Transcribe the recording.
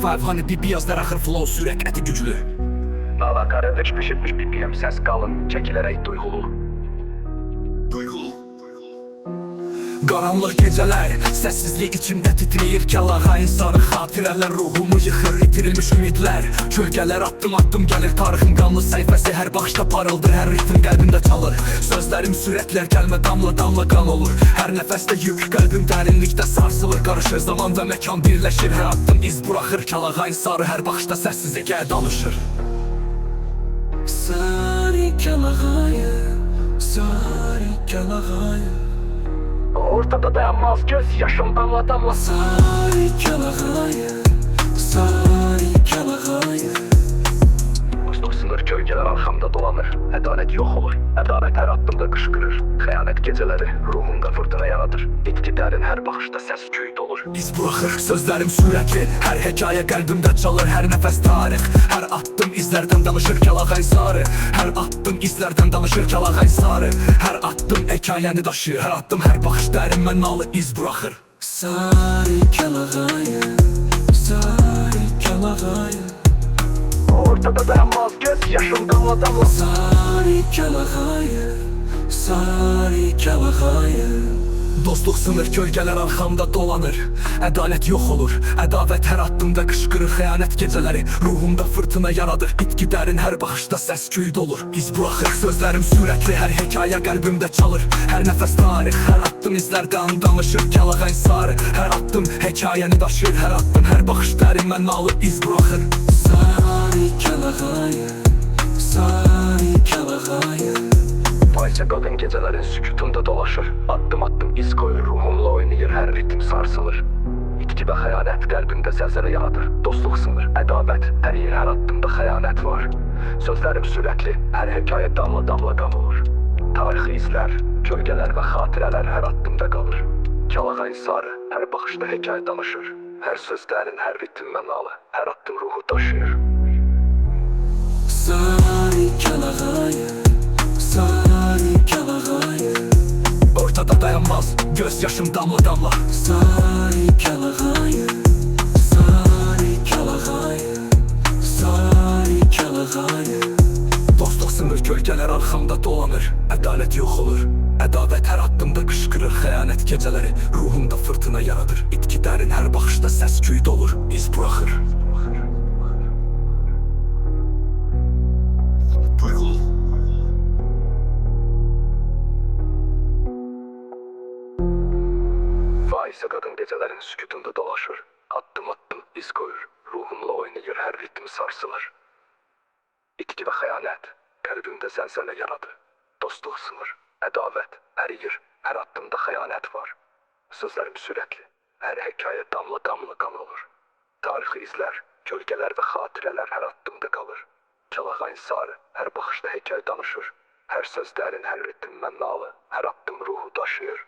5 hani bir yazlar axır flow sürət güclü. Lala karadaş pişirmiş BPM ses kalın çekilerek duygulu. Qaranlıq gecələr, səssizlik içimdə titrəyir Kəlağayın sarı xatirələr, ruhumu yıxır itirilmiş ümidlər. Kölgələr addım gəlir tarixin qanlı səhifəsi, hər baxışda parıldır, hər ritm qəlbimdə çalır. Sözlərim sürətlər, gəlmə damla qan olur. Hər nəfəsdə yük, qəlbim dərinlikdə sarsılır. Qarışır zaman və məkan birləşir, hər addım iz buraxır. Kəlağayın sarı hər baxışda səssizliyə danışır. Sarı Kəlağayın, sarı Kəlağayın, Ortada dayanmaz göz yaşım damla damla. sarı Kəlağayın, sarı Kəlağayın. Dostluk sınır kölgeler arkamda dolanır. Adalet yok olur, adalet her addımda kışkırır. Xəyanət geceleri ruhumda fırtına yaradır. İtki derin her bakışta ses küy dolur. İz buraxır, sözlərim sürətli, hər hekayə qəlbimdə çalır, hər nəfəs tarix. Hər addım izlərdən danışır Kəlağayın sarı, hər addım izlərdən danışır Kəlağayın sarı. Hər addım hekayəni daşıyır, hər addım hər baxış dərin mənalı iz buraxır. Sarı Kəlağayın, sarı Kəlağayın, Ortada dayanmaz göz yaşım damla damla. sarı Kəlağayın, sarı Kəlağayın. Dostluq sınır, kölgələr arxamda dolanır. Ədalət yox olur, ədavət hər addımda qışqırır. Xəyanət gecələri ruhumda fırtına yaradır. İtki dərin hər baxışda səs küy dolur. İz buraxır, sözlərim sürətli, hər hekayə qəlbimdə çalır. Hər nəfəs tarix, hər addım izlərdən danışır Kəlağayın sarı, hər addım hekayəni daşır. Hər addım, hər baxış dərin mənalı iz buraxır. Sarı Kəlağayın, sarı Kəlağayın. Ayça kadın gecelerin sükutunda dolaşır. Addım iz koyur, ruhumla oynayır, her ritim sarsılır. İtki ve xəyanət qəlbimdə zəlzələ yaradır. Dostluq sınır, ədavət, hər yer, hər addımda xəyanət var. Sözlərim sürətli, hər hekayə damla qan olur. Tarixi izlər, kölgələr və xatirələr hər addımda qalır. Kəlağayın sarı, hər baxışda hekayə danışır. Hər söz dərin, hər ritim mənalı, hər addım ruhu daşıyır. Sarı Kəlağayın, sarı Kəlağayın, ortada dayanmaz göz yaşım damla. Sarı Kəlağayın, sarı Kəlağayın, sarı Kəlağayın. Dostluq sınır, kölgələr arxamda dolanır. Ədalət yox olur, ədavət hər addımda qışqırır. Xəyanət gecələri ruhumda fırtına yaradır. İtki dərin hər baxışda səs küy dolur, iz buraxır. Ayça kadın gecelerin sükutunda dolaşır. Addım iz koyur, ruhumla oynayır, her ritim sarsılır. İtki ve xəyanət qəlbimdə zəlzələ yaradır. Dostluq sınır, ədavət, hər yer, hər addımda xəyanət var. Sözlərim sürətli, hər hekayə damla qan olur. Tarixi izlər, kölgələr və xatirələr hər addımda qalır. Kəlağayın sarı, hər baxışda hekayə danışır. Hər söz dərin, hər ritim mənalı, hər addım ruhu daşıyır.